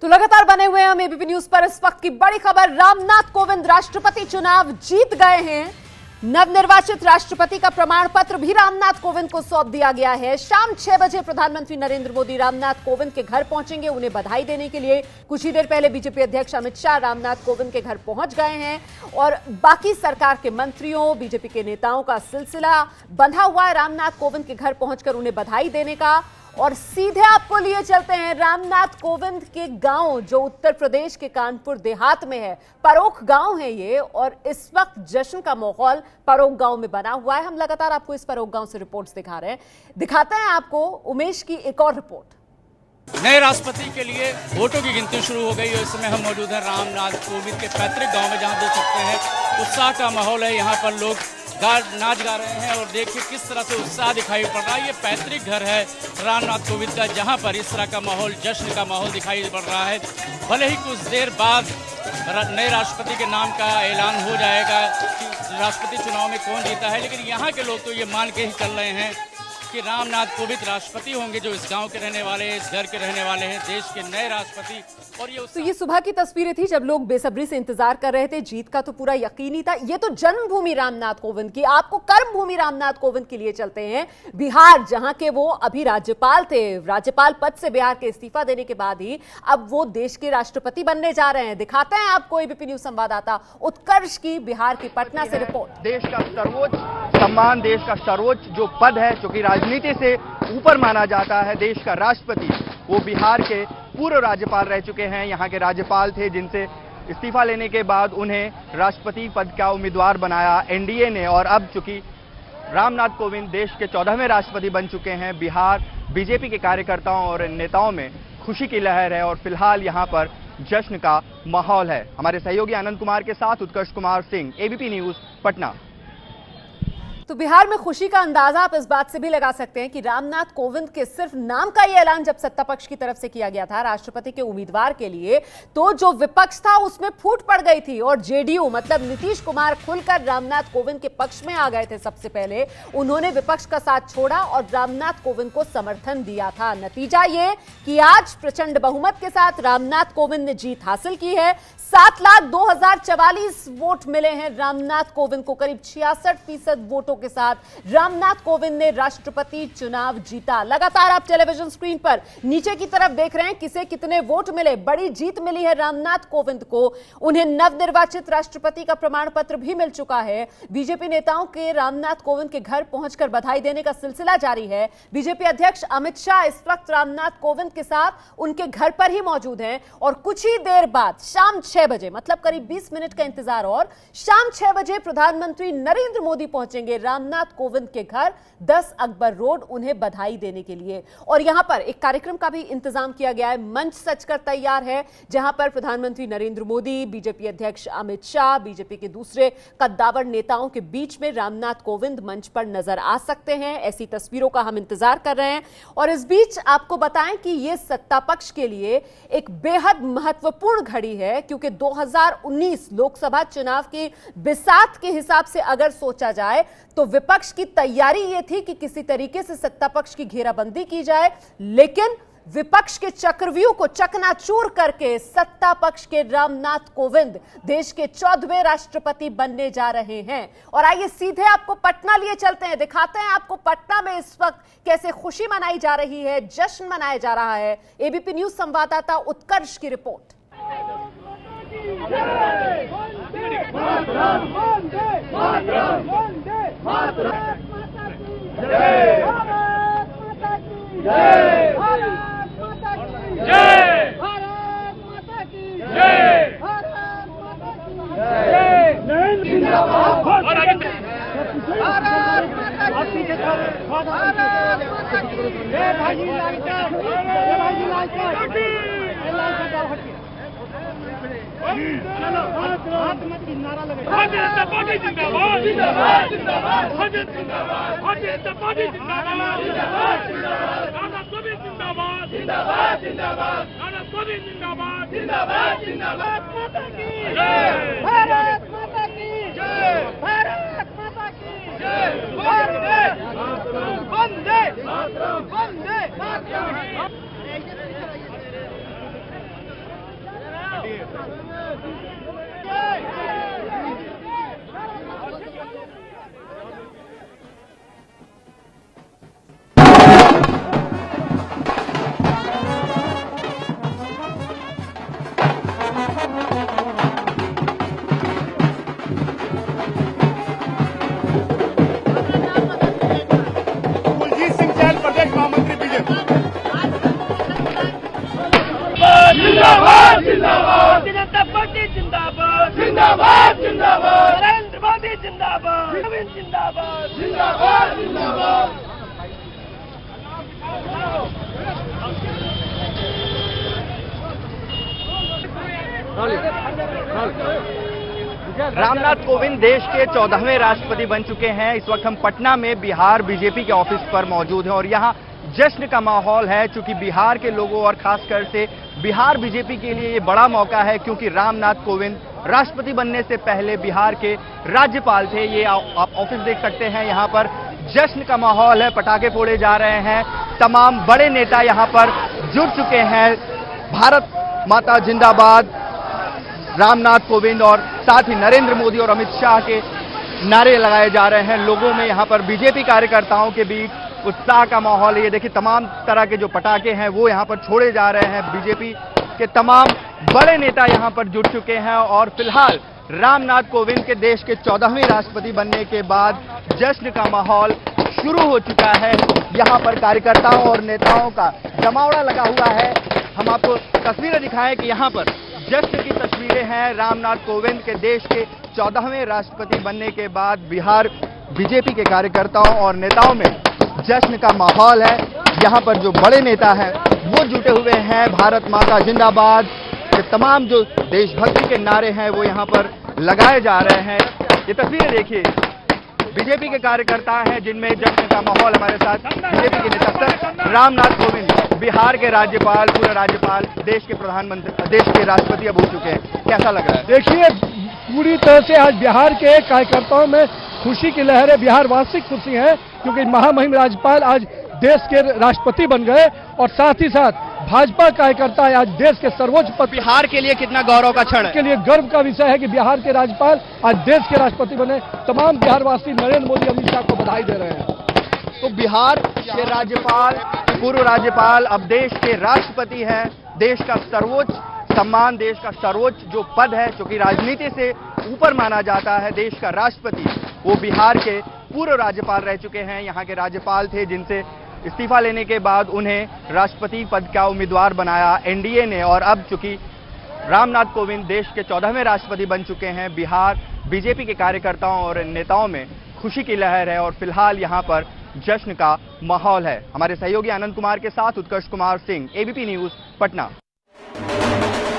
तो लगातार बने हुए हैं हम एबीपी न्यूज पर। इस वक्त की बड़ी खबर, रामनाथ कोविंद राष्ट्रपति चुनाव जीत गए हैं। नवनिर्वाचित राष्ट्रपति का प्रमाण पत्र भी रामनाथ कोविंद को सौंप दिया गया है। शाम 6 बजे प्रधानमंत्री नरेंद्र मोदी रामनाथ कोविंद के घर पहुंचेंगे उन्हें बधाई देने के लिए। कुछ ही देर पहले बीजेपी अध्यक्ष अमित शाह रामनाथ कोविंद के घर पहुंच गए हैं और बाकी सरकार के मंत्रियों, बीजेपी के नेताओं का सिलसिला बंधा हुआ है रामनाथ कोविंद के घर पहुंचकर उन्हें बधाई देने का। और सीधे आपको लिए चलते हैं रामनाथ कोविंद के गांव, जो उत्तर प्रदेश के कानपुर देहात में है। परोख गांव है ये और इस वक्त जश्न का माहौल परोख गांव में बना हुआ है। हम लगातार आपको इस परोख गांव से रिपोर्ट्स दिखा रहे हैं। दिखाते हैं आपको उमेश की एक और रिपोर्ट। नए राष्ट्रपति के लिए वोटों की गिनती शुरू हो गई है। इस समय हम मौजूद हैं रामनाथ कोविंद के पैतृक गांव में, जहां देख सकते हैं उत्साह का माहौल है। यहाँ पर लोग नाच गा रहे हैं और देखिए किस तरह से उत्साह दिखाई पड़ रहा है। ये पैतृक घर है रामनाथ कोविंद का, जहां पर इस तरह का माहौल, जश्न का माहौल दिखाई पड़ रहा है। भले ही कुछ देर बाद नए राष्ट्रपति के नाम का ऐलान हो जाएगा कि राष्ट्रपति चुनाव में कौन जीता है, लेकिन यहाँ के लोग तो ये मान के ही चल रहे हैं कि रामनाथ कोविंद राष्ट्रपति होंगे, जो इस गांव के रहने वाले हैं, इस घर के रहने वाले हैं, देश के नए राष्ट्रपति। और ये सुबह की तस्वीरें थी जब लोग बेसब्री से इंतजार कर रहे थे। जीत का तो पूरा यकीनी था। ये तो जन्मभूमि रामनाथ कोविंद की, आपको कर्मभूमि रामनाथ कोविंद के लिए चलते हैं बिहार, जहां के वो अभी राज्यपाल थे। राज्यपाल पद से बिहार के इस्तीफा देने के बाद ही अब वो देश के राष्ट्रपति बनने जा रहे हैं। दिखाते हैं आपको एबीपी न्यूज संवाददाता उत्कर्ष की बिहार की पटना से रिपोर्ट। देश का सर्वोच्च सम्मान, देश का सर्वोच्च जो पद है, जो कि राजनीति से ऊपर माना जाता है, देश का राष्ट्रपति, वो बिहार के पूर्व राज्यपाल रह चुके हैं। यहाँ के राज्यपाल थे जिनसे इस्तीफा लेने के बाद उन्हें राष्ट्रपति पद का उम्मीदवार बनाया एनडीए ने। और अब चूंकि रामनाथ कोविंद देश के 14वें राष्ट्रपति बन चुके हैं, बिहार बीजेपी के कार्यकर्ताओं और नेताओं में खुशी की लहर है और फिलहाल यहाँ पर जश्न का माहौल है। हमारे सहयोगी आनंद कुमार के साथ उत्कर्ष कुमार सिंह, एबीपी न्यूज, पटना। तो बिहार में खुशी का अंदाजा आप इस बात से भी लगा सकते हैं कि रामनाथ कोविंद के सिर्फ नाम का ये ऐलान जब सत्ता पक्ष की तरफ से किया गया था राष्ट्रपति के उम्मीदवार के लिए, तो जो विपक्ष था उसमें फूट पड़ गई थी और जेडीयू मतलब नीतीश कुमार खुलकर रामनाथ कोविंद के पक्ष में आ गए थे। सबसे पहले उन्होंने विपक्ष का साथ छोड़ा और रामनाथ कोविंद को समर्थन दिया था। नतीजा ये कि आज प्रचंड बहुमत के साथ रामनाथ कोविंद ने जीत हासिल की है। 7,02,044 वोट मिले हैं रामनाथ कोविंद को। करीब 66% वोटों के साथ रामनाथ कोविंद ने राष्ट्रपति चुनाव जीता। लगातार आप टेलीविजन स्क्रीन पर नीचे की तरफ देख रहे हैं किसे कितने वोट मिले। बड़ी जीत मिली है रामनाथ कोविंद को। उन्हें नवनिर्वाचित राष्ट्रपति का प्रमाण पत्र भी मिल चुका है। बीजेपी नेताओं के रामनाथ कोविंद के घर पहुंचकर बधाई देने का सिलसिला जारी है। बीजेपी अध्यक्ष अमित शाह इस वक्त रामनाथ कोविंद के साथ उनके घर पर ही मौजूद हैं और कुछ ही देर बाद शाम 6 बजे, मतलब करीब 20 मिनट का इंतजार और, शाम 6 बजे प्रधानमंत्री नरेंद्र मोदी पहुंचेंगे रामनाथ कोविंद के घर 10 अकबर रोड उन्हें बधाई देने के लिए। और यहां पर एक कार्यक्रम का भी इंतजाम किया गया है। मंच सजकर तैयार है जहां पर प्रधानमंत्री नरेंद्र मोदी, बीजेपी अध्यक्ष अमित शाह, बीजेपी के दूसरे कद्दावर नेताओं के बीच में रामनाथ कोविंद मंच पर नजर आ सकते हैं। ऐसी तस्वीरों का हम इंतजार कर रहे हैं। और इस बीच आपको बताएं कि यह सत्ता पक्ष के लिए एक बेहद महत्वपूर्ण घड़ी है, क्योंकि 2019 लोकसभा चुनाव की बिसात के हिसाब से अगर सोचा जाए तो विपक्ष की तैयारी यह थी कि किसी तरीके से सत्ता पक्ष की घेराबंदी की जाए, लेकिन विपक्ष के चक्रव्यूह को चकनाचूर करके सत्ता पक्ष के रामनाथ कोविंद देश के 14वें राष्ट्रपति बनने जा रहे हैं। और आइए सीधे आपको पटना लिए चलते हैं, दिखाते हैं आपको पटना में इस वक्त कैसे खुशी मनाई जा रही है, जश्न मनाया जा रहा है। एबीपी न्यूज संवाददाता उत्कर्ष की रिपोर्ट। कुलजीत सिंह चहल प्रदेश महामंत्री बीजेपी। जिंदाबाद जिंदाबाद जनता पार्टी जिंदाबाद जिंदाबाद जिंदाबाद नरेंद्र मोदी जिंदाबाद जिंदाबाद जिंदाबाद जिंदाबाद। रामनाथ कोविंद देश के 14वें राष्ट्रपति बन चुके हैं। इस वक्त हम पटना में बिहार बीजेपी के ऑफिस पर मौजूद हैं और यहाँ जश्न का माहौल है, क्योंकि बिहार के लोगों और खासकर से बिहार बीजेपी के लिए ये बड़ा मौका है, क्योंकि रामनाथ कोविंद राष्ट्रपति बनने से पहले बिहार के राज्यपाल थे। ये आप ऑफिस देख सकते हैं, यहाँ पर जश्न का माहौल है, पटाखे फोड़े जा रहे हैं, तमाम बड़े नेता यहाँ पर जुड़ चुके हैं। भारत माता जिंदाबाद, रामनाथ कोविंद और साथ ही नरेंद्र मोदी और अमित शाह के नारे लगाए जा रहे हैं। लोगों में यहाँ पर बीजेपी कार्यकर्ताओं के बीच उत्साह का माहौल है। ये देखिए तमाम तरह के जो पटाखे हैं वो यहाँ पर छोड़े जा रहे हैं। बीजेपी के तमाम बड़े नेता यहाँ पर जुट चुके हैं और फिलहाल रामनाथ कोविंद के देश के 14वें राष्ट्रपति बनने के बाद जश्न का माहौल शुरू हो चुका है। यहाँ पर कार्यकर्ताओं और नेताओं का जमावड़ा लगा हुआ है। हम आपको तस्वीरें दिखाएं कि यहाँ पर जश्न की तस्वीरें हैं। रामनाथ कोविंद के देश के 14वें राष्ट्रपति बनने के बाद बिहार बीजेपी के कार्यकर्ताओं और नेताओं में जश्न का माहौल है। यहाँ पर जो बड़े नेता हैं वो जुटे हुए हैं। भारत माता जिंदाबाद के तमाम जो देशभक्ति के नारे हैं वो यहाँ पर लगाए जा रहे हैं। ये तस्वीरें देखिए, बीजेपी के कार्यकर्ता हैं जिनमें जश्न का माहौल। हमारे साथ बीजेपी के नेता सर रामनाथ कोविंद बिहार के राज्यपाल, पूरे राज्यपाल, देश के प्रधानमंत्री, देश के राष्ट्रपति अब हो चुके हैं। कैसा लग रहा है? देखिए, पूरी तरह से आज बिहार के कार्यकर्ताओं में खुशी की लहर है। बिहार वासिक खुशी है क्योंकि महामहिम राज्यपाल आज देश के राष्ट्रपति बन गए और साथ ही साथ भाजपा कार्यकर्ता आज देश के सर्वोच्च पद। बिहार के लिए कितना गौरव का क्षण है? के लिए गर्व का विषय है कि बिहार के राज्यपाल आज देश के राष्ट्रपति बने। तमाम बिहारवासी नरेंद्र मोदी, अमित शाह को बधाई दे रहे हैं। तो बिहार के राज्यपाल, पूर्व राज्यपाल अब देश के राष्ट्रपति हैं। देश का सर्वोच्च सम्मान, देश का सर्वोच्च जो पद है, जो कि राजनीति से ऊपर माना जाता है, देश का राष्ट्रपति, वो बिहार के पूर्व राज्यपाल रह चुके हैं। यहाँ के राज्यपाल थे जिनसे इस्तीफा लेने के बाद उन्हें राष्ट्रपति पद का उम्मीदवार बनाया एनडीए ने। और अब चूंकि रामनाथ कोविंद देश के 14वें राष्ट्रपति बन चुके हैं, बिहार बीजेपी के कार्यकर्ताओं और नेताओं में खुशी की लहर है और फिलहाल यहाँ पर जश्न का माहौल है। हमारे सहयोगी आनंद कुमार के साथ उत्कर्ष कुमार सिंह, एबीपी न्यूज, पटना।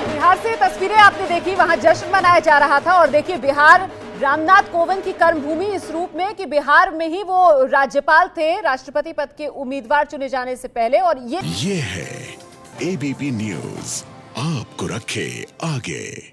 बिहार से तस्वीरें आपने देखी, वहां जश्न मनाया जा रहा था और देखिए बिहार रामनाथ कोविंद की कर्मभूमि इस रूप में कि बिहार में ही वो राज्यपाल थे राष्ट्रपति पद के उम्मीदवार चुने जाने से पहले। और ये है एबीपी न्यूज, आपको रखे आगे।